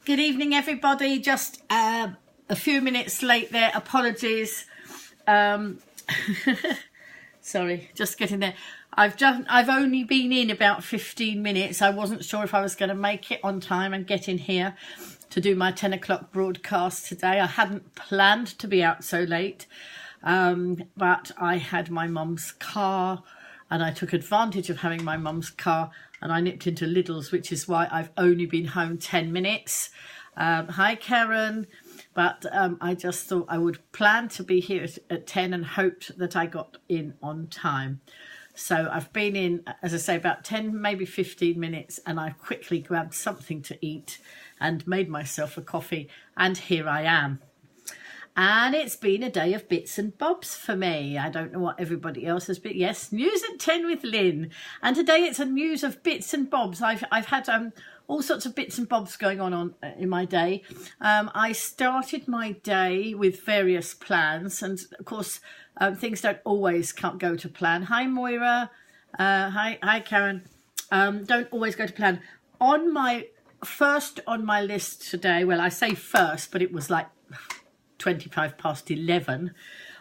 Good evening, everybody. Just a few minutes late there. Apologies. Sorry, just getting there. I've only been in about 15 minutes. I wasn't sure if I was going to make it on time and get in here to do my 10 o'clock broadcast today. I hadn't planned to be out so late, but I had my mum's car and I took advantage of having my mum's car and I nipped into Lidl's, which is why I've only been home 10 minutes. Hi, Karen. But I just thought I would plan to be here at 10 and hoped that I got in on time. So I've been in, as I say, about 10, maybe 15 minutes, and I've quickly grabbed something to eat and made myself a coffee, and here I am. And it's been a day of bits and bobs for me. I don't know what everybody else has been. Yes, News at 10 with Lynn. And today it's a news of bits and bobs. I've had all sorts of bits and bobs going on in my day. I started my day with various plans. And, of course, things don't always go to plan. Hi, Moira. Hi, Karen. Don't always go to plan. On my list today, well, I say first, but it was like 25 past 11,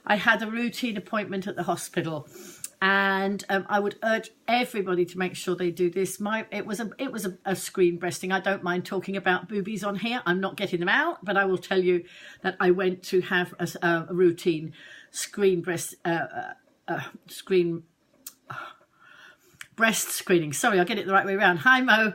I had a routine appointment at the hospital, and I would urge everybody to make sure they do this. It was a screen breasting. I don't mind talking about boobies on here. I'm not getting them out, but I will tell you that I went to have a routine breast screening. Sorry, I'll get it the right way around. Hi, Mo.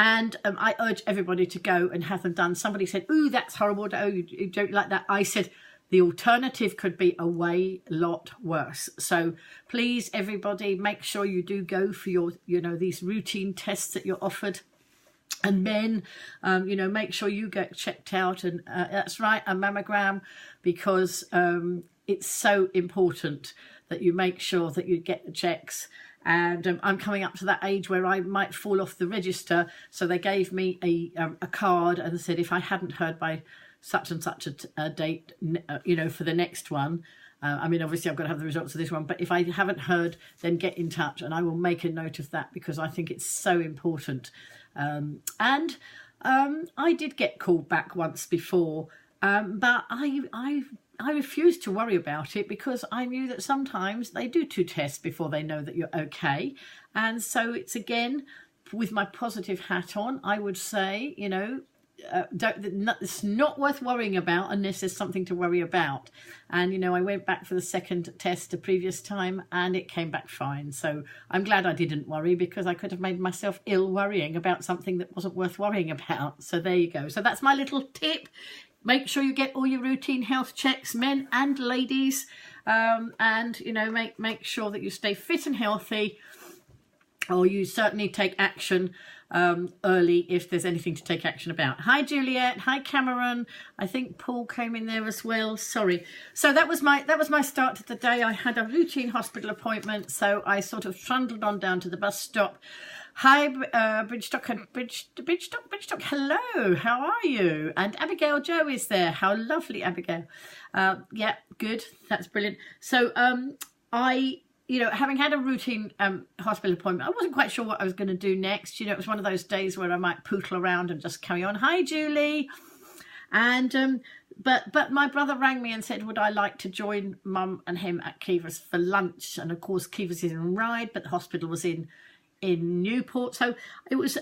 And I urge everybody to go and have them done. Somebody said, "Ooh, that's horrible. Oh, you don't like that." I said, the alternative could be a lot worse. So please, everybody, make sure you do go for your, these routine tests that you're offered. And then, make sure you get checked out. And that's right, a mammogram, because it's so important that you make sure that you get the checks. And I'm coming up to that age where I might fall off the register. So they gave me a card and said if I hadn't heard by such and such a date, for the next one. Obviously I've got to have the results of this one. But if I haven't heard, then get in touch. And I will make a note of that because I think it's so important. I did get called back once before, but I refused to worry about it because I knew that sometimes they do 2 tests before they know that you're okay. And so it's, again, with my positive hat on, I would say, it's not worth worrying about unless there's something to worry about. And, I went back for the second test the previous time and it came back fine. So I'm glad I didn't worry because I could have made myself ill worrying about something that wasn't worth worrying about. So there you go. So that's my little tip. Make sure you get all your routine health checks, men and ladies, and make sure that you stay fit and healthy, or you certainly take action early if there's anything to take action about. Hi, Juliet. Hi, Cameron. I think Paul came in there as well. Sorry. So that was my start to the day. I had a routine hospital appointment, so I sort of trundled on down to the bus stop. Hi, Bridgestock. Hello, how are you? And Abigail Joe is there. How lovely, Abigail. Yeah, good. That's brilliant. So having had a routine hospital appointment, I wasn't quite sure what I was going to do next. It was one of those days where I might pootle around and just carry on. Hi, Julie. And but my brother rang me and said, would I like to join Mum and him at Kieva's for lunch? And of course, Kieva's is in Ryde, but the hospital was in Newport. So I was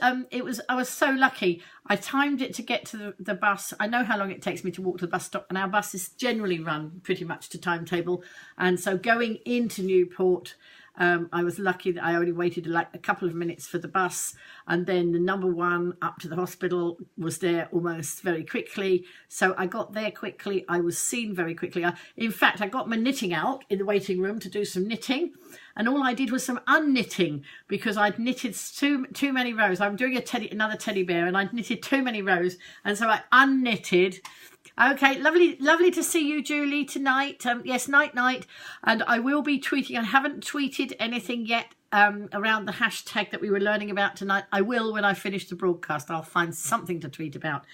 so lucky. I timed it to get to the bus. I know how long it takes me to walk to the bus stop, and our buses generally run pretty much to timetable. And so going into Newport, I was lucky that I only waited like a couple of minutes for the bus, and then the number one up to the hospital was there almost very quickly. So I got there quickly. I was seen very quickly. In fact, I got my knitting out in the waiting room to do some knitting, and all I did was some unknitting because I'd knitted too many rows. I'm doing another teddy bear, and I'd knitted too many rows, and so I unknitted. Okay, lovely to see you, Julie, tonight. Yes, night. And I will be tweeting. I haven't tweeted anything yet around the hashtag that we were learning about tonight. I will when I finish the broadcast. I'll find something to tweet about.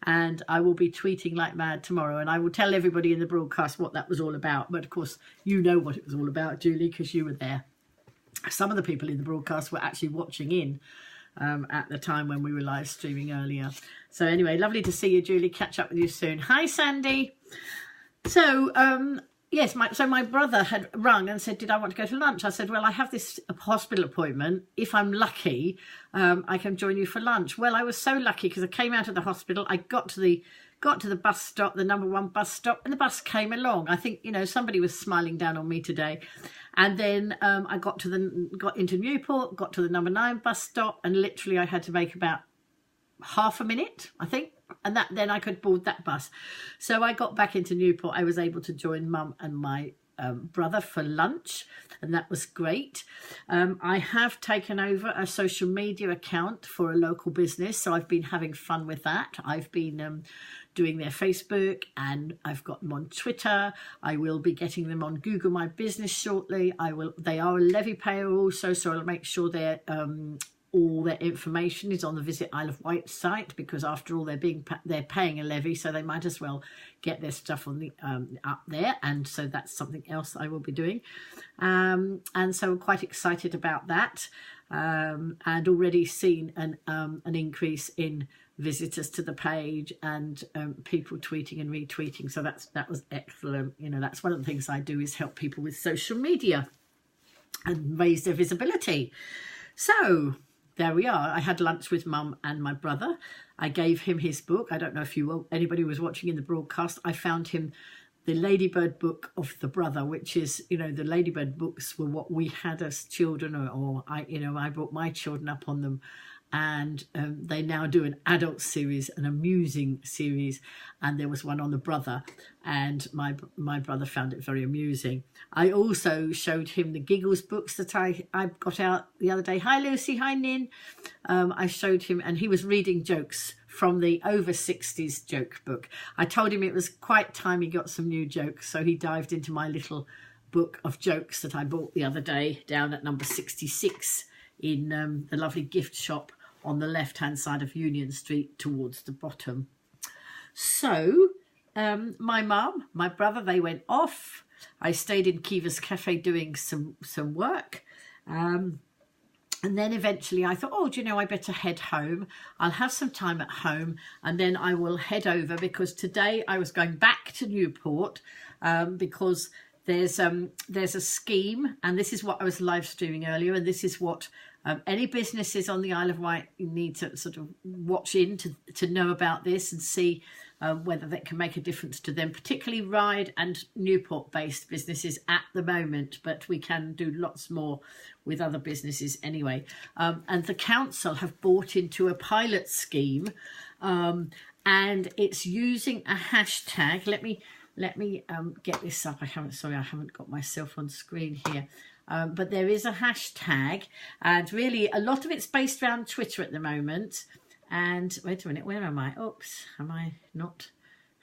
And I will be tweeting like mad tomorrow. And I will tell everybody in the broadcast what that was all about. But, of course, you know what it was all about, Julie, because you were there. Some of the people in the broadcast were actually watching in. at the time when we were live streaming earlier. So anyway, lovely to see you, Julie. Catch up with you soon. Hi, Sandy. So, yes, my brother had rung and said, did I want to go to lunch? I said, well, I have this hospital appointment. If I'm lucky, I can join you for lunch. Well, I was so lucky because I came out of the hospital. I got to the bus stop, the number 1 bus stop, and the bus came along. I think, somebody was smiling down on me today. And then I got into Newport, got to the number 9 bus stop, and literally I had to make about half a minute, I think, and then I could board that bus. So I got back into Newport. I was able to join Mum and my brother for lunch, and that was great. I have taken over a social media account for a local business, so I've been having fun with that. I've been doing their Facebook, and I've got them on Twitter. I will be getting them on Google My Business shortly. They are a levy payer also, so I'll make sure they're all their information is on the Visit Isle of Wight site, because after all they're paying a levy, so they might as well get their stuff on the up there. And so that's something else I will be doing, and so I'm quite excited about that, and already seen an increase in visitors to the page and people tweeting and retweeting. So that was excellent. That's one of the things I do, is help people with social media and raise their visibility. So there we are. I had lunch with Mum and my brother. I gave him his book. I don't know if anybody was watching in the broadcast. I found him the Ladybird book of the brother, which is, the Ladybird books were what we had as children, or I brought my children up on them. And they now do an adult series, an amusing series, and there was one on the brother, and my brother found it very amusing. I also showed him the Giggles books that I got out the other day. Hi Lucy, hi Nin. I showed him, and he was reading jokes from the over 60s joke book. I told him it was quite time he got some new jokes, so he dived into my little book of jokes that I bought the other day down at number 66 in the lovely gift shop on the left-hand side of Union Street towards the bottom. So my mum, my brother, they went off. I stayed in Kiva's Cafe doing some work. And then eventually I thought, I better head home. I'll have some time at home, and then I will head over, because today I was going back to Newport because there's a scheme, and this is what I was live streaming earlier, and this is what any businesses on the Isle of Wight need to sort of watch in to know about this and see whether that can make a difference to them, particularly Ryde and Newport-based businesses at the moment, but we can do lots more with other businesses anyway. And the council have bought into a pilot scheme, and it's using a hashtag. Let me get this up. I haven't got myself on screen here. But there is a hashtag, and really a lot of it's based around Twitter at the moment. And wait a minute, where am I? Oops, am I not?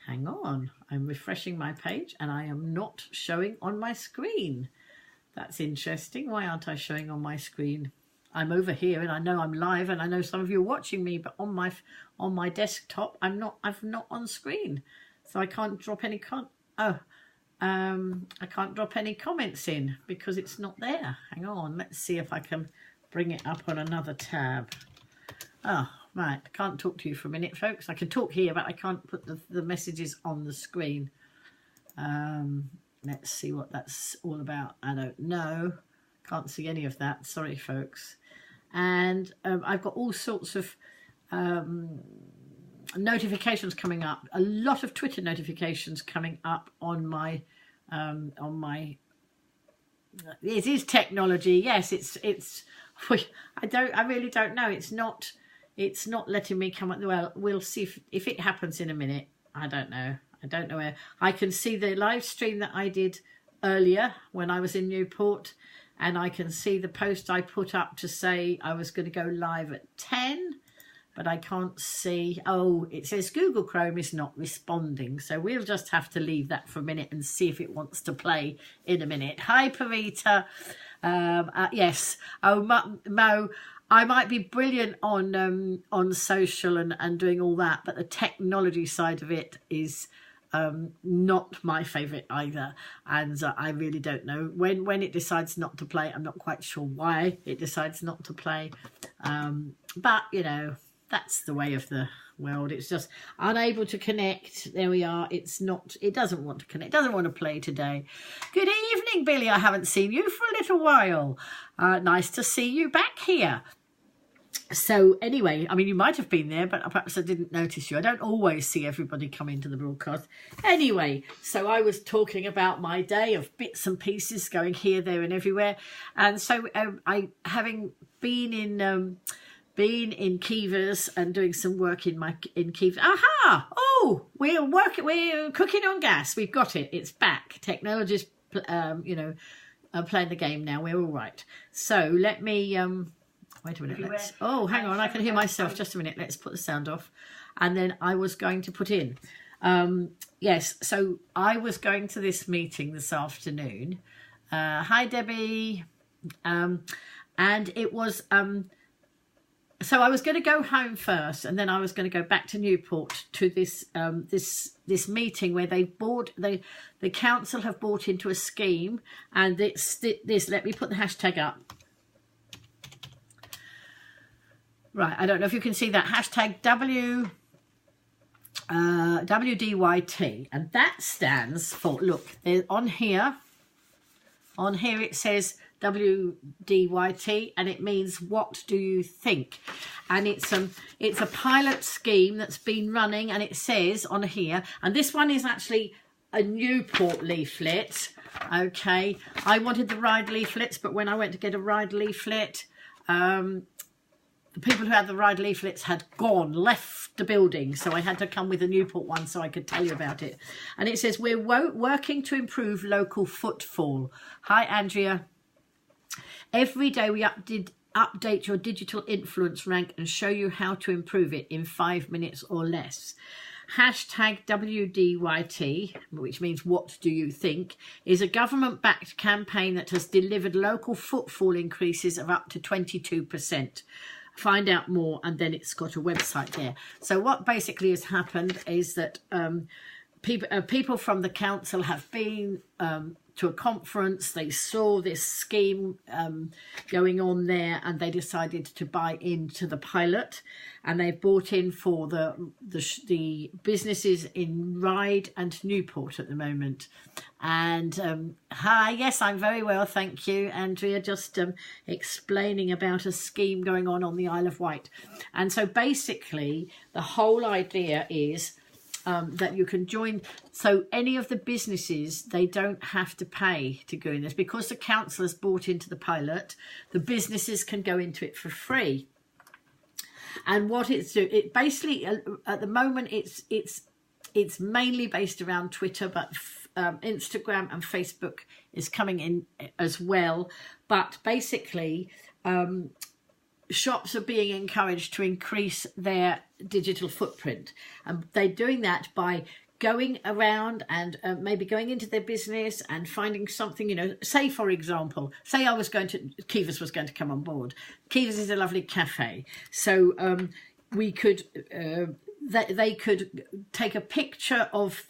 Hang on, I'm refreshing my page and I am not showing on my screen. That's interesting. Why aren't I showing on my screen? I'm over here and I know I'm live, and I know some of you are watching me, but on my desktop I'm not on screen, so I can't drop any I can't drop any comments in because it's not there. Hang on, let's see if I can bring it up on another tab. Oh, right, I can't talk to you for a minute, folks. I can talk here, but I can't put the messages on the screen. Let's see what that's all about. I don't know. Can't see any of that. Sorry, folks. And I've got all sorts of notifications coming up. A lot of Twitter notifications coming up on my it is technology. Yes, it's I really don't know. It's not letting me come up. Well, we'll see if it happens in a minute. I don't know where. I can see the live stream that I did earlier when I was in Newport, and I can see the post I put up to say I was going to go live at 10. But I can't see. Oh, it says Google Chrome is not responding. So we'll just have to leave that for a minute and see if it wants to play in a minute. Hi, Parita. Yes. Oh, Mo, I might be brilliant on social and doing all that, but the technology side of it is not my favourite either, and I really don't know when it decides not to play. I'm not quite sure why it decides not to play, but you know, that's the way of the world. It's just unable to connect. There we are. It doesn't want to connect, doesn't want to play today. Good evening, Billy. I haven't seen you for a little while. Nice to see you back here. So anyway, I mean, you might have been there, but perhaps I didn't notice you. I don't always see everybody come into the broadcast. Anyway, so I was talking about my day of bits and pieces going here, there and everywhere. And so I, having been in Kivas and doing some work in Kivas. Aha! Oh, we're cooking on gas. We've got it. It's back. Technology's, playing the game now. We're all right. So let me... wait a minute. Oh, hang on. I can hear myself. Just a minute. Let's put the sound off. And then I was going to put in. Yes, so I was going to this meeting this afternoon. Hi, Debbie. And it was... so I was going to go home first, and then I was going to go back to Newport to this this meeting where the council have bought into a scheme, and this. Let me put the hashtag up. Right, I don't know if you can see that hashtag WDYT, and that stands for, look, on here it says WDYT, and it means what do you think? And it's a pilot scheme that's been running, and it says on here, and this one is actually a Newport leaflet. Okay, I wanted the ride leaflets, but when I went to get a ride leaflet, the people who had the ride leaflets had left the building, so I had to come with a Newport one so I could tell you about it. And it says, we're working to improve local footfall. Hi, Andrea. Every day we update your digital influence rank and show you how to improve it in 5 minutes or less. Hashtag WDYT, which means what do you think, is a government-backed campaign that has delivered local footfall increases of up to 22%. Find out more, and then it's got a website there. So what basically has happened is that people from the council have been to a conference. They saw this scheme going on there, and they decided to buy into the pilot, and they've bought in for the businesses in Ryde and Newport at the moment. And hi, yes, I'm very well, thank you, Andrea. Just explaining about a scheme going on the Isle of Wight. And so basically the whole idea is that you can join. So any of the businesses, they don't have to pay to go in this, because the council has bought into the pilot. The businesses can go into it for free. And what it basically at the moment it's mainly based around Twitter, but Instagram and Facebook is coming in as well. But basically shops are being encouraged to increase their digital footprint, and they're doing that by going around and maybe going into their business and finding something, say for example, say Kivas was going to come on board. Kivas is a lovely cafe, so we could they could take a picture of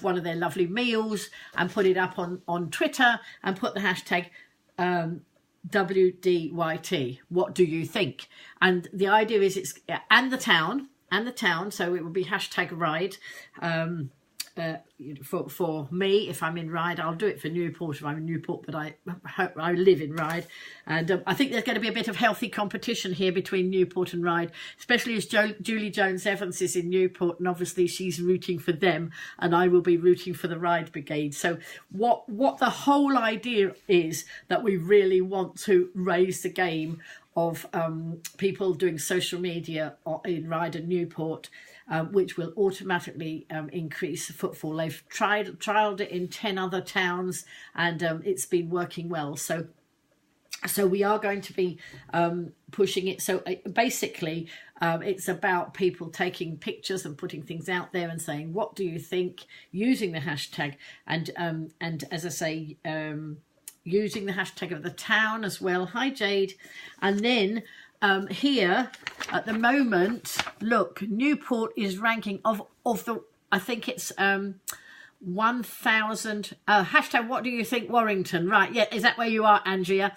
one of their lovely meals and put it up on Twitter and put the hashtag WDYT, what do you think? And the idea is and the town, so it would be hashtag Ride. For me, if I'm in Ryde, I'll do it for Newport if I'm in Newport, but I live in Ryde, and I think there's going to be a bit of healthy competition here between Newport and Ryde, especially as Julie Jones-Evans is in Newport, and obviously she's rooting for them, and I will be rooting for the Ryde Brigade. So what the whole idea is that we really want to raise the game of people doing social media in Ryde and Newport, which will automatically increase footfall. They've trialled it in 10 other towns, and it's been working well. So we are going to be pushing it. So basically, it's about people taking pictures and putting things out there and saying, what do you think, using the hashtag, and as I say, using the hashtag of the town as well. Hi, Jade. And then here at the moment, look, Newport is ranking of the I think it's 1,000 hashtag what do you think Warrington, right? Yeah, is that where you are, Andrea?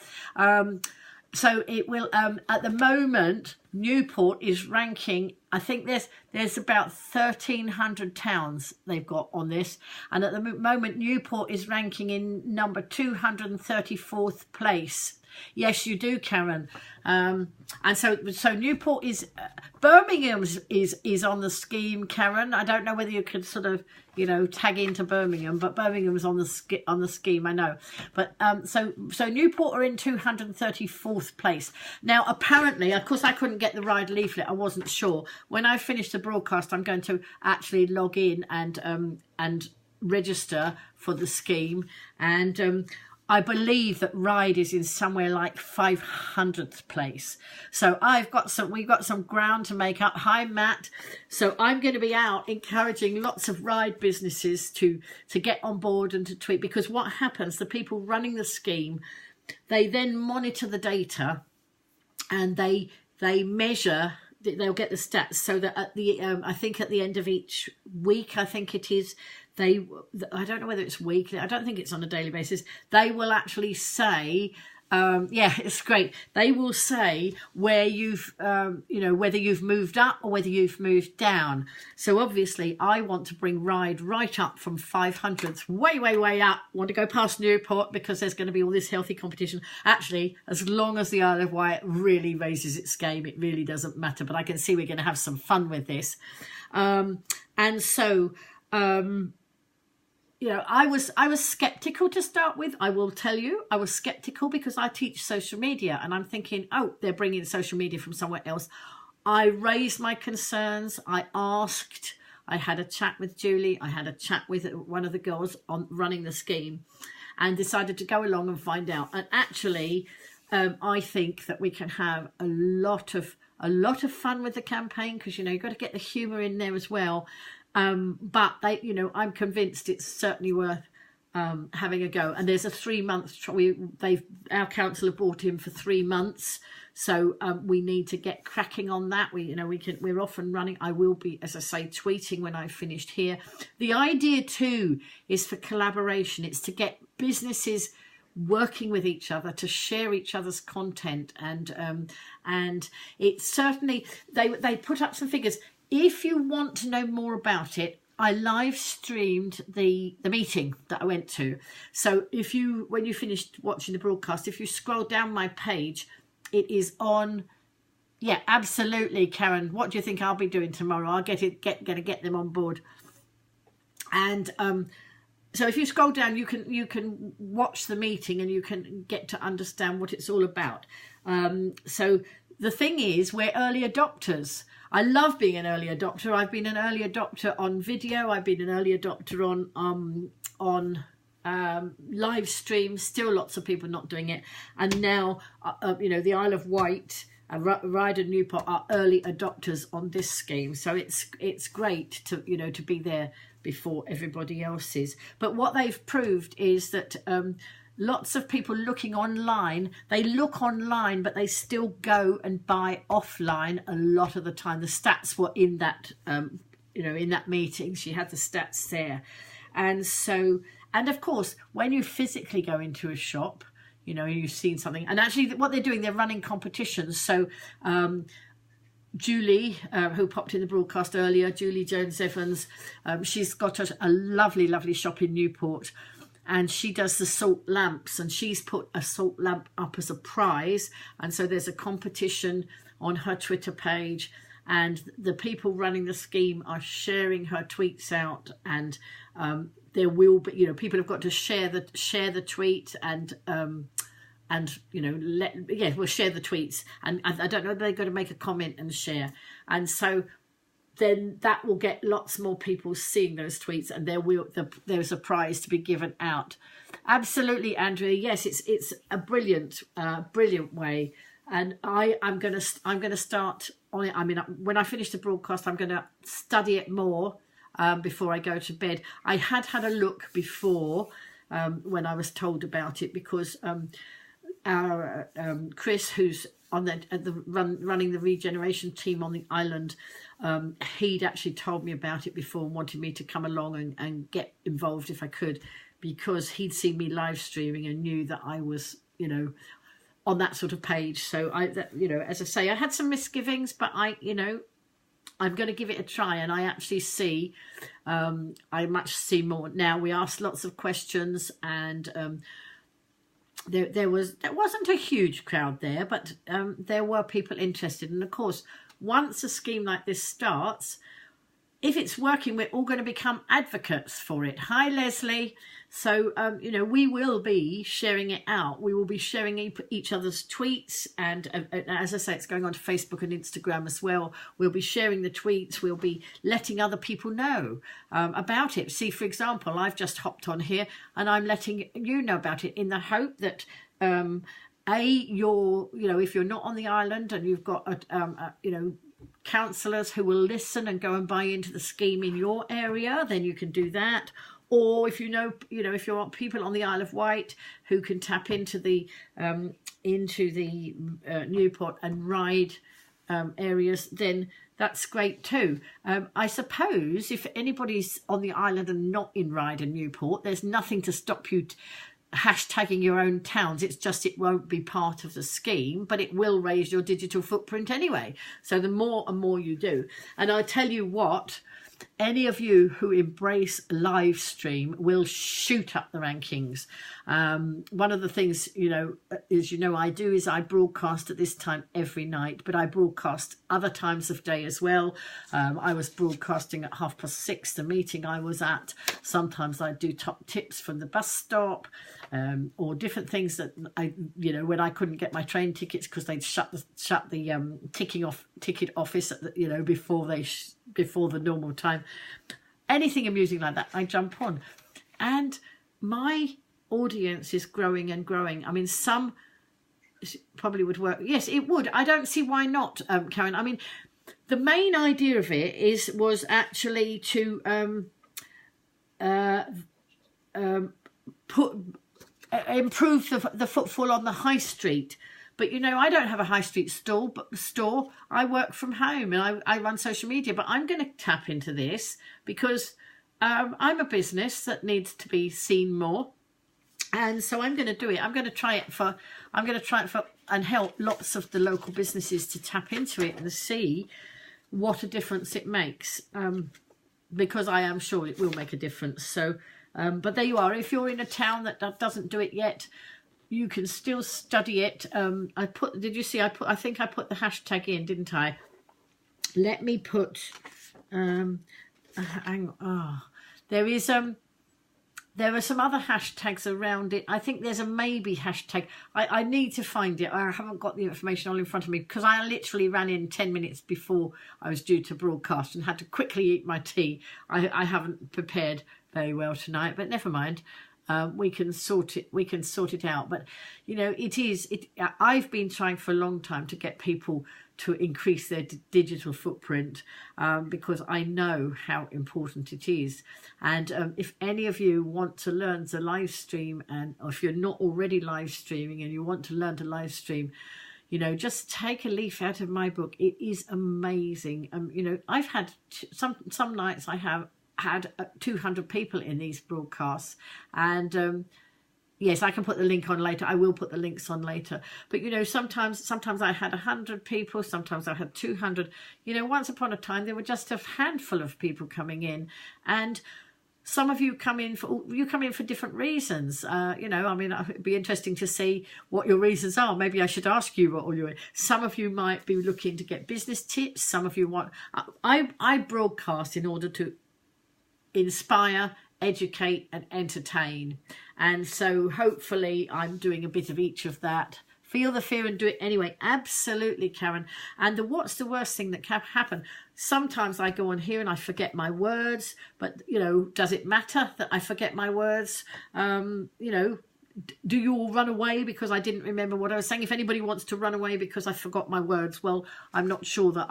So it will at the moment Newport is ranking, I think there's about 1,300 towns they've got on this, and at the moment Newport is ranking in number 234th place. Yes, you do, Karen. And so Newport is Birmingham's is on the scheme, Karen. I don't know whether you could sort of, you know, tag into Birmingham, but Birmingham's on the scheme, I know. But so Newport are in 234th place. Now, apparently, of course, I couldn't get the ride leaflet. I wasn't sure. When I finish the broadcast, I'm going to actually log in and register for the scheme, and I believe that Ride is in somewhere like 500th place. So we've got some ground to make up. Hi, Matt. So I'm going to be out encouraging lots of ride businesses to get on board and to tweet, because what happens, the people running the scheme, they then monitor the data and they measure. They'll get the stats so that at the I think at the end of each week, I think it is, I don't know whether it's weekly, I don't think it's on a daily basis, they will actually say, yeah, it's great, they will say where you've you know, whether you've moved up or whether you've moved down. So obviously I want to bring Ride right up from 500th way up. I want to go past Newport, because there's going to be all this healthy competition. Actually, as long as the Isle of Wight really raises its game, it really doesn't matter, but I can see we're going to have some fun with this. And so you know, I was skeptical to start with. I will tell you, I was skeptical because I teach social media, and I'm thinking, oh, they're bringing social media from somewhere else. I raised my concerns. I asked. I had a chat with Julie. I had a chat with one of the girls on running the scheme, and decided to go along and find out. And actually, I think that we can have a lot of fun with the campaign, because, you know, you've got to get the humour in there as well. But they, you know, I'm convinced it's certainly worth having a go. And there's a 3-month. Our council have bought in for 3 months, so we need to get cracking on that. We're off and running. I will be, as I say, tweeting when I've finished here. The idea too is for collaboration. It's to get businesses working with each other to share each other's content, and it's certainly they put up some figures. If you want to know more about it, I live streamed the meeting that I went to. So when you finished watching the broadcast, if you scroll down my page, it is on. Yeah, absolutely, Karen. What do you think I'll be doing tomorrow? I'll gonna get them on board. And so if you scroll down, you can watch the meeting and you can get to understand what it's all about. So the thing is, we're early adopters. I love being an early adopter. I've been an early adopter on video. I've been an early adopter on live streams. Still lots of people not doing it. And now, you know, the Isle of Wight, Ride and Newport are early adopters on this scheme. So it's great to, you know, to be there before everybody else is. But what they've proved is that lots of people looking online, they look online, but they still go and buy offline a lot of the time. The stats were in that, you know, in that meeting. She had the stats there. And so, and of course, when you physically go into a shop, you know, you've seen something. And actually what they're doing, they're running competitions. So Julie, who popped in the broadcast earlier, Julie Jones-Evans, she's got a lovely, lovely shop in Newport. And she does the salt lamps, and she's put a salt lamp up as a prize. And so there's a competition on her Twitter page, and the people running the scheme are sharing her tweets out. And there will be, you know, people have got to share the tweet, and you know, we'll share the tweets. And I don't know, they've got to make a comment and share. And so then that will get lots more people seeing those tweets, and there's a prize to be given out. Absolutely, Andrea. Yes, it's a brilliant way, and I'm gonna start on it. I mean, when I finish the broadcast, I'm gonna study it more before I go to bed. I had a look before when I was told about it, because our Chris, who's running the regeneration team on the island, he'd actually told me about it before and wanted me to come along and get involved if I could, because he'd seen me live streaming and knew that I was, you know, on that sort of page. So you know, as I say, I had some misgivings, but you know, I'm going to give it a try, and I actually see, I much see more now. We asked lots of questions, and there wasn't a huge crowd there, but there were people interested. And of course, once a scheme like this starts, if it's working, we're all going to become advocates for it. Hi, Leslie. So, you know, we will be sharing it out. We will be sharing each other's tweets. And as I say, it's going on to Facebook and Instagram as well. We'll be sharing the tweets. We'll be letting other people know about it. See, for example, I've just hopped on here and I'm letting you know about it in the hope that, you know, if you're not on the island and you've got, you know, counsellors who will listen and go and buy into the scheme in your area, then you can do that. Or if you know, if you want people on the Isle of Wight who can tap into the Newport and Ryde areas, then that's great too. I suppose if anybody's on the island and not in Ryde and Newport, there's nothing to stop you hashtagging your own towns. It's just it won't be part of the scheme, but it will raise your digital footprint anyway. So the more and more you do, and I'll tell you what, any of you who embrace live stream will shoot up the rankings. One of the things, you know, I do is I broadcast at this time every night, but I broadcast other times of day as well. I was broadcasting at 6:30, the meeting I was at. Sometimes I do top tips from the bus stop, or different things that you know, when I couldn't get my train tickets because they'd shut the ticket office at the, you know, before the normal time. Anything amusing like that, I jump on, and my audience is growing and growing. I mean, some probably would work. Yes, it would. I don't see why not, Karen. I mean, the main idea of it was actually to improve the footfall on the high street. But, you know, I don't have a high street store. I work from home and I run social media. But I'm going to tap into this because I'm a business that needs to be seen more. And so I'm going to do it. I'm going to try it for and help lots of the local businesses to tap into it and see what a difference it makes. Because I am sure it will make a difference. So, but there you are. If you're in a town that doesn't do it yet, you can still study it. Did you see? I think I put the hashtag in, didn't I? Let me put. Hang on. Oh, there are some other hashtags around it. I think there's a maybe hashtag. I need to find it. I haven't got the information all in front of me because I literally ran in 10 minutes before I was due to broadcast and had to quickly eat my tea. I haven't prepared very well tonight, but never mind. We can sort it out. But you know, I've been trying for a long time to get people to increase their digital footprint because I know how important it is. And if any of you want to learn to live stream, or if you're not already live streaming and you want to learn to live stream, you know, just take a leaf out of my book. It is amazing. You know, I've had some nights I have had 200 people in these broadcasts, and yes, I can put the link on later. I will put the links on later. But you know, sometimes I had 100 people, sometimes I had 200. You know, once upon a time there were just a handful of people coming in, and some of you come in for different reasons. You know, I mean, it'd be interesting to see what your reasons are. Maybe I should ask you what all your. Some of you might be looking to get business tips. Some of you want. I broadcast in order to inspire, educate and entertain, and so hopefully I'm doing a bit of each of that. Feel the fear and do it anyway. Absolutely, Karen. And what's the worst thing that can happen? Sometimes I go on here and I forget my words, but you know, does it matter that I forget my words? You know, do you all run away because I didn't remember what I was saying? If anybody wants to run away because I forgot my words, well, I'm not sure that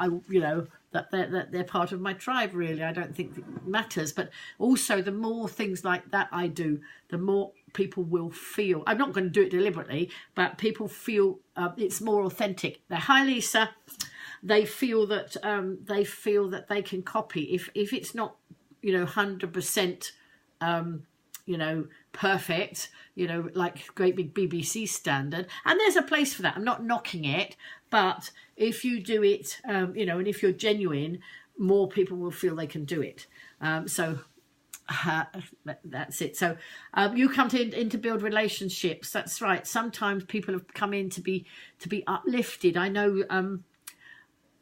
that they're part of my tribe, really. I don't think it matters. But also, the more things like that I do, the more people will feel, I'm not going to do it deliberately, but people feel it's more authentic. They're, hi Lisa, they feel that they can copy. If it's not, 100%, perfect, like great big BBC standard, and there's a place for that. I'm not knocking it, but if you do it, and if you're genuine, more people will feel they can do it. So that's it. So you come in to build relationships. That's right. Sometimes people have come in to be uplifted. I know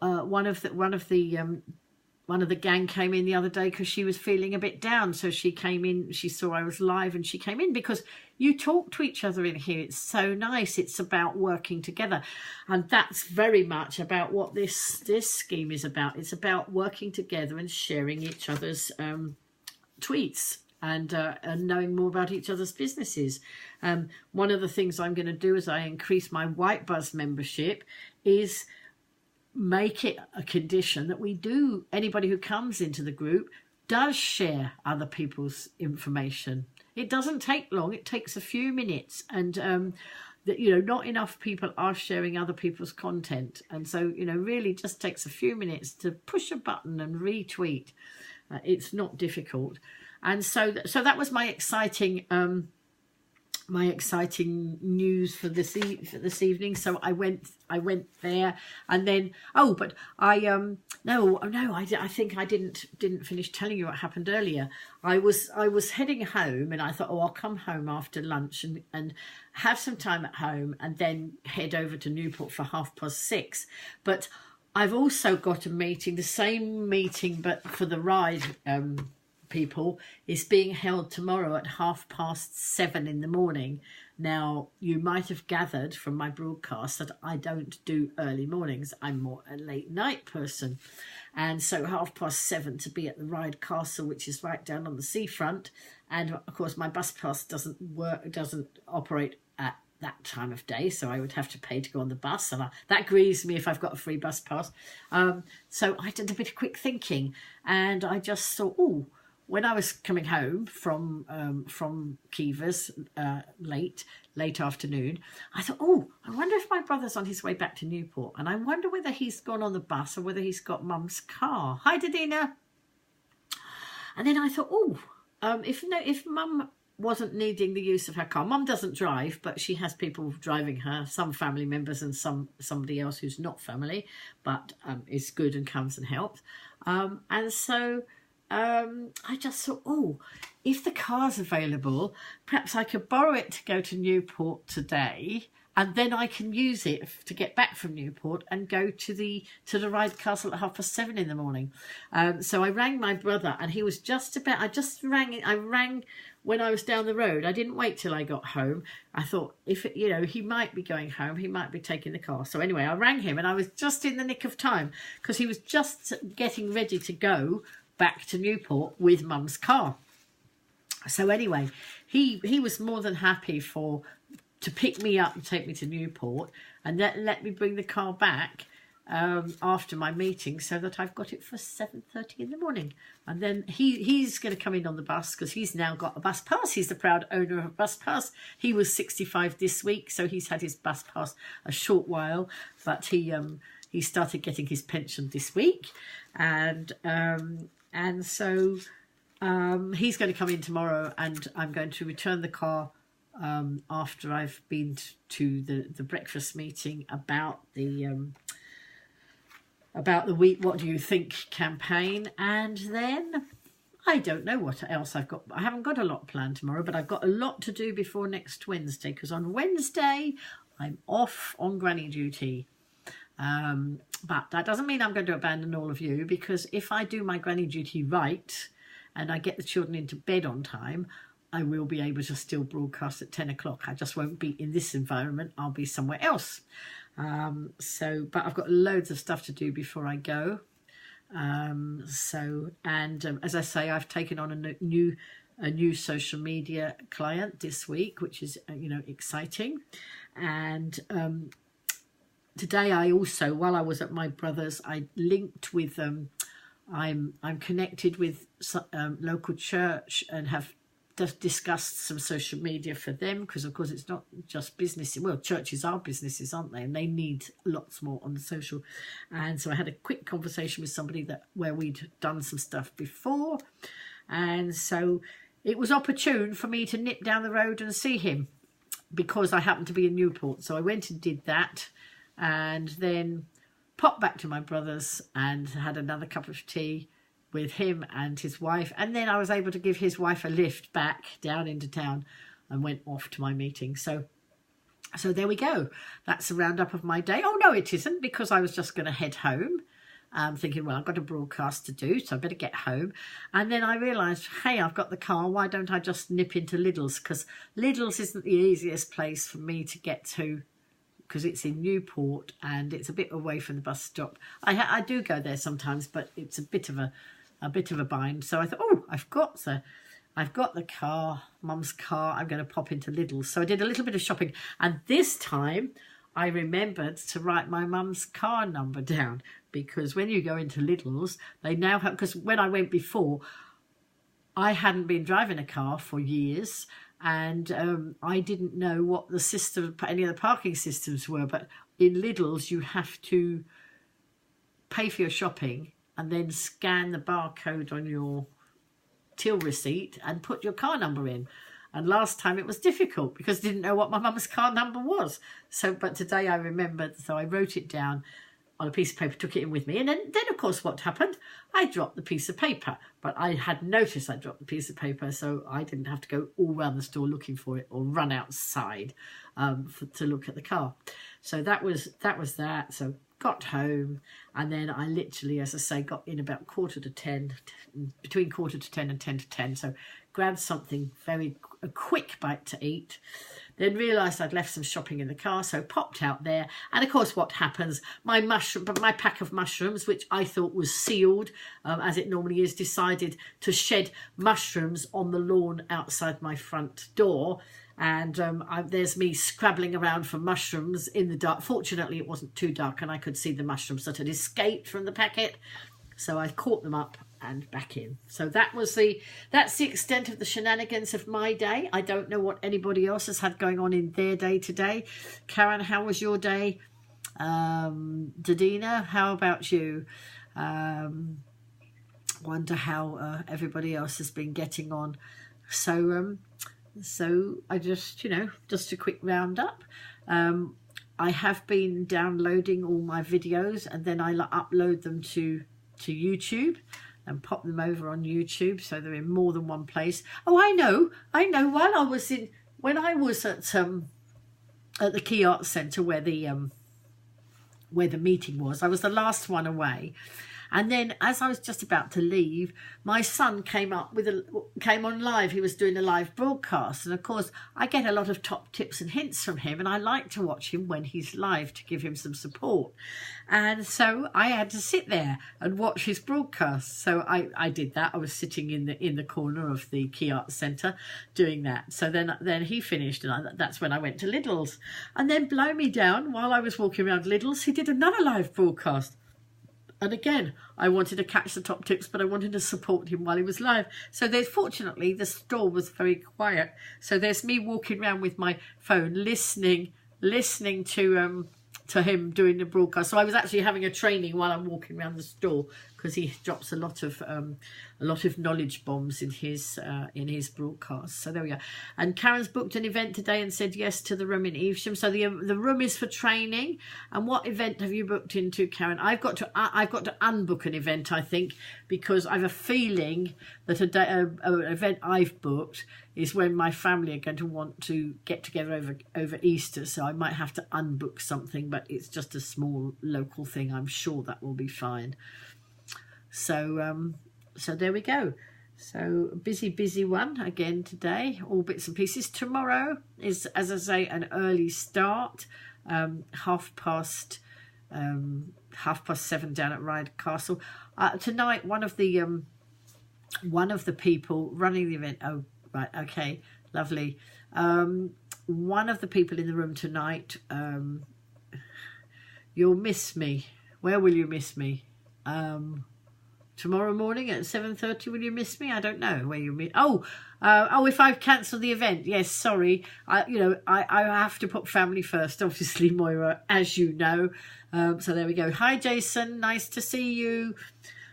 one of the gang came in the other day because she was feeling a bit down. So she came in, she saw I was live and she came in because you talk to each other in here. It's so nice. It's about working together. And that's very much about what this scheme is about. It's about working together and sharing each other's tweets and knowing more about each other's businesses. One of the things I'm going to do as I increase my White Buzz membership is make it a condition that anybody who comes into the group does share other people's information. It doesn't take long. It takes a few minutes, and not enough people are sharing other people's content. And so, really just takes a few minutes to push a button and retweet. It's not difficult. And so that was my exciting news for this evening. So I went there, and then I think I didn't finish telling you what happened earlier. I was heading home, and I thought, I'll come home after lunch and have some time at home, and then head over to Newport for 6:30. But I've also got a meeting, the same meeting but for the ride people, is being held tomorrow at 7:30 in the morning. Now, you might have gathered from my broadcast that I don't do early mornings. I'm more a late night person. And so 7:30 to be at the Ride Castle, which is right down on the seafront. And of course, my bus pass doesn't operate at that time of day, so I would have to pay to go on the bus, and that grieves me if I've got a free bus pass. So I did a bit of quick thinking, and I just thought, when I was coming home from Kiever's late afternoon, I thought, I wonder if my brother's on his way back to Newport, and I wonder whether he's gone on the bus or whether he's got Mum's car. Hi, Dadina. And then I thought, if Mum wasn't needing the use of her car, Mum doesn't drive, but she has people driving her, some family members and somebody else who's not family, but is good and comes and helps. And so I just thought, if the car's available, perhaps I could borrow it to go to Newport today, and then I can use it to get back from Newport and go to the Ride Castle at 7:30 in the morning. So I rang my brother, and he was I rang when I was down the road. I didn't wait till I got home. I thought, he might be going home, he might be taking the car. So anyway, I rang him, and I was just in the nick of time because he was just getting ready to go back to Newport with Mum's car. So anyway, he was more than happy to pick me up and take me to Newport, and let me bring the car back after my meeting, so that I've got it for 7:30 in the morning. And then he's going to come in on the bus because he's now got a bus pass. He's the proud owner of a bus pass. He was 65 this week, so he's had his bus pass a short while, but he started getting his pension this week, and so he's going to come in tomorrow, and I'm going to return the car after I've been to the breakfast meeting about the week What Do You Think campaign. And then I don't know what else I've got. I haven't got a lot planned tomorrow, but I've got a lot to do before next Wednesday, because on Wednesday I'm off on granny duty. But that doesn't mean I'm going to abandon all of you, because if I do my granny duty right and I get the children into bed on time, I will be able to still broadcast at 10 o'clock. I just won't be in this environment. I'll be somewhere else. But I've got loads of stuff to do before I go. As I say, I've taken on a new social media client this week, which is, exciting. And today I also, while I was at my brother's, I linked with, I'm connected with local church and have just discussed some social media for them, because of course it's not just business. Well, churches are businesses, aren't they? And they need lots more on the social. And so I had a quick conversation with somebody where we'd done some stuff before, and so it was opportune for me to nip down the road and see him, because I happened to be in Newport. So I went and did that, and then popped back to my brother's and had another cup of tea with him and his wife, and then I was able to give his wife a lift back down into town and went off to my meeting. So there we go. That's a roundup of my day. Oh no, it isn't, because I was just going to head home, thinking, well, I've got a broadcast to do, so I better get home. And then I realised, hey, I've got the car, why don't I just nip into Lidl's? Because Lidl's isn't the easiest place for me to get to, because it's in Newport and it's a bit away from the bus stop. I do go there sometimes, but it's a bit of a bind. So I thought, oh, I've got the car, Mum's car. I'm going to pop into Lidl's. So I did a little bit of shopping, and this time I remembered to write my mum's car number down, because when you go into Lidl's, they now have, because when I went before, I hadn't been driving a car for years, and I didn't know what the system, any of the parking systems were. But in Lidl's, you have to pay for your shopping and then scan the barcode on your till receipt and put your car number in. And last time it was difficult because I didn't know what my mum's car number was. But today I remembered, so I wrote it down on a piece of paper, took it in with me. And then of course, what happened? I dropped the piece of paper, but I had noticed I dropped the piece of paper, so I didn't have to go all around the store looking for it or run outside to look at the car. So that was that. So got home, and then I literally, as I say, got in about between 9:45 and 10:50. So grabbed something a quick bite to eat, then realised I'd left some shopping in the car, so popped out there. And of course, what happens? My pack of mushrooms, which I thought was sealed, as it normally is, decided to shed mushrooms on the lawn outside my front door. And there's me scrabbling around for mushrooms in the dark. Fortunately, it wasn't too dark and I could see the mushrooms that had escaped from the packet. So I caught them up and back in. So that's the extent of the shenanigans of my day. I don't know what anybody else has had going on in their day today. Karen, how was your day? Dadina, how about you? Wonder how everybody else has been getting on. So I just a quick roundup. I have been downloading all my videos, and then I upload them to YouTube and pop them over on YouTube, so they're in more than one place. Oh, I know. When I was at the Key Arts Centre where the meeting was, I was the last one away. And then as I was just about to leave, my son came on live. He was doing a live broadcast. And of course, I get a lot of top tips and hints from him. And I like to watch him when he's live to give him some support. And so I had to sit there and watch his broadcast. So I did that. I was sitting in the corner of the Key Arts Centre doing that. So then he finished, and that's when I went to Lidl's. And then blow me down, while I was walking around Lidl's, he did another live broadcast. And again, I wanted to catch the top tips, but I wanted to support him while he was live. So fortunately, the store was very quiet. So there's me walking around with my phone, listening to him doing the broadcast. So I was actually having a training while I'm walking around the store, because he drops a lot of knowledge bombs in his broadcast. So there we go. And Karen's booked an event today and said yes to the room in Evesham. So the room is for training. And what event have you booked into, Karen? I've got to unbook an event, I think, because I have a feeling that an event I've booked is when my family are going to want to get together over Easter. So I might have to unbook something, but it's just a small local thing. I'm sure that will be fine. So there we go. So busy one again today, all bits and pieces. Tomorrow is, as I say, an early start, 7:30 down at Ryde Castle. Tonight, one of the people running the event. Oh, right, okay, lovely. One of the people in the room tonight. You'll miss me. Where will you miss me? tomorrow morning at 7:30. Will you miss me? I don't know where you meet. Oh, if I've cancelled the event, yes, sorry. I have to put family first, obviously, Moira, as you know. So there we go. Hi, Jason. Nice to see you.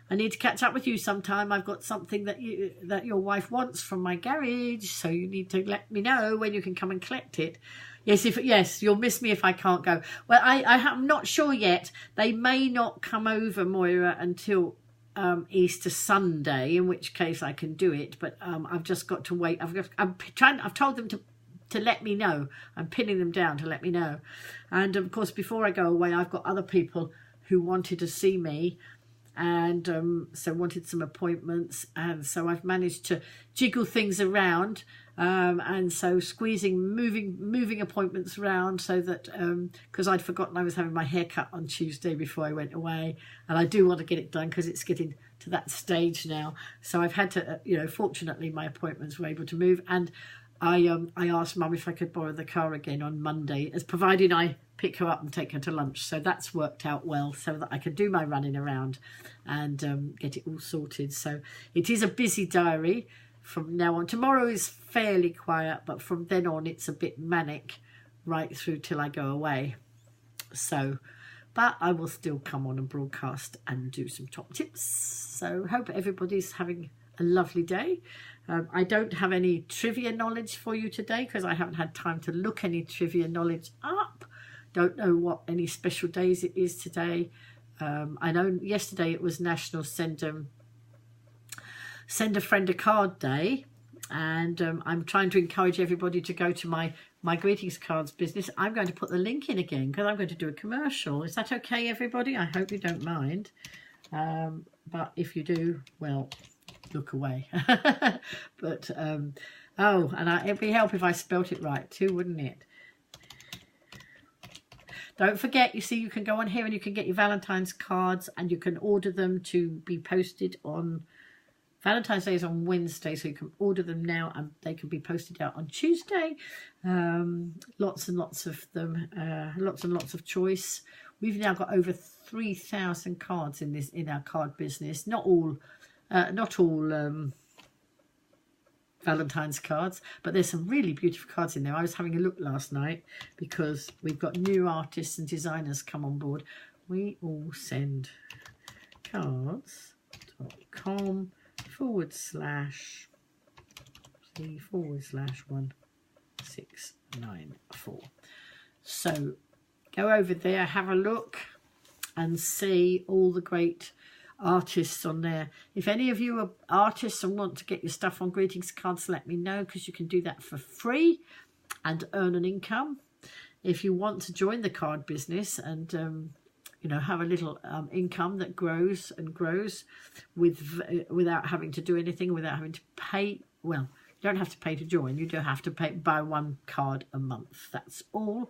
I need to catch up with you sometime. I've got something that your wife wants from my garage, so you need to let me know when you can come and collect it. Yes, you'll miss me if I can't go. Well, I'm not sure yet. They may not come over, Moira, until Easter Sunday, in which case I can do it. But I've just got to wait. I've told them to let me know. I'm pinning them down to let me know. And of course, before I go away, I've got other people who wanted to see me, and so wanted some appointments, and so I've managed to jiggle things around, and so moving appointments around, so that because I'd forgotten I was having my hair cut on Tuesday before I went away, and I do want to get it done because it's getting to that stage now. So I've had to fortunately my appointments were able to move, and I asked Mum if I could borrow the car again on Monday, as providing I pick her up and take her to lunch. So that's worked out well, so that I can do my running around and get it all sorted. So it is a busy diary from now on. Tomorrow is fairly quiet, but from then on it's a bit manic right through till I go away. So, but I will still come on and broadcast and do some top tips. So hope everybody's having a lovely day. I don't have any trivia knowledge for you today because I haven't had time to look any trivia knowledge up. Don't know what any special days it is today. I know yesterday it was National Send a Friend a Card Day, and I'm trying to encourage everybody to go to my greetings cards business. I'm going to put the link in again because I'm going to do a commercial. Is that okay, everybody? I hope you don't mind. But if you do, well, look away. But and it'd be help if I spelt it right too, wouldn't it? Don't forget, you see, you can go on here and you can get your Valentine's cards, and you can order them to be posted on Valentine's Day is on Wednesday, so you can order them now and they can be posted out on Tuesday. Lots and lots of them, lots and lots of choice. We've now got over 3,000 cards in our card business. Not all Valentine's cards, but there's some really beautiful cards in there. I was having a look last night because we've got new artists and designers come on board. We all send cards.com/C/1694. So go over there, have a look and see all the great artists on there. If any of you are artists and want to get your stuff on greetings cards, let me know, because you can do that for free and earn an income. If you want to join the card business and have a little income that grows and grows without having to do anything, without having to pay, well, you don't have to pay to join, you do have to buy one card a month, that's all.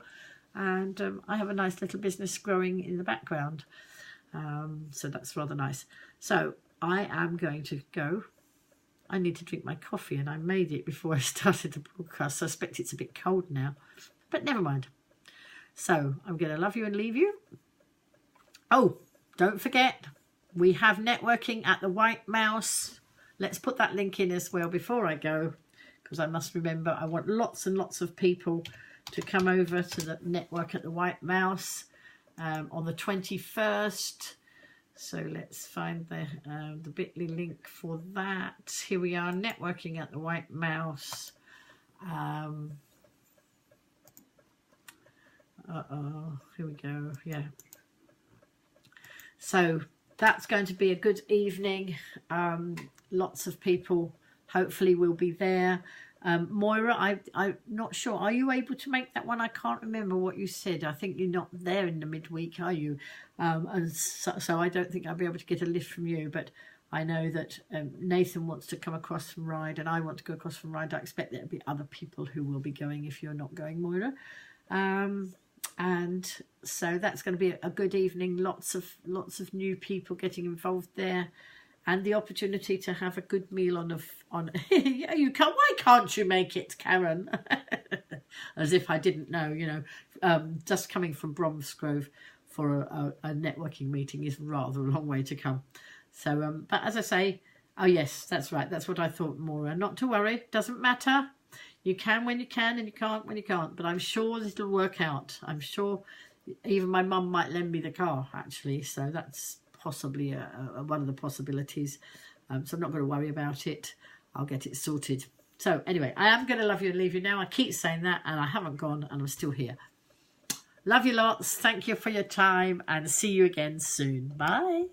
And I have a nice little business growing in the background. So that's rather nice. So I am going to go. I need to drink my coffee, and I made it before I started the broadcast. So I suspect it's a bit cold now, but never mind. So I'm going to love you and leave you. Oh, don't forget, we have networking at the White Mouse. Let's put that link in as well before I go, because I must remember I want lots and lots of people to come over to the network at the White Mouse on the 21st. So let's find the bit.ly link for that. Here we are, networking at the White Mouse. Here we go. Yeah. So that's going to be a good evening. Lots of people hopefully will be there. Moira, I'm not sure. Are you able to make that one? I can't remember what you said. I think you're not there in the midweek, are you? And so I don't think I'll be able to get a lift from you. But I know that Nathan wants to come across from Ryde, and I want to go across from Ryde. I expect there'll be other people who will be going if you're not going, Moira. And so that's going to be a good evening. Lots of new people getting involved there. And the opportunity to have a good meal on yeah, you can't. Why can't you make it, Karen? As if I didn't know. Just coming from Bromsgrove for a networking meeting is rather a long way to come. So, but as I say, oh yes, that's right. That's what I thought, Maura. Not to worry. Doesn't matter. You can when you can and you can't when you can't. But I'm sure it'll work out. I'm sure even my mum might lend me the car, actually. So that's possibly one of the possibilities. So I'm not going to worry about it. I'll get it sorted. So anyway, I am going to love you and leave you now. I keep saying that and I haven't gone and I'm still here. Love you lots. Thank you for your time and see you again soon. Bye.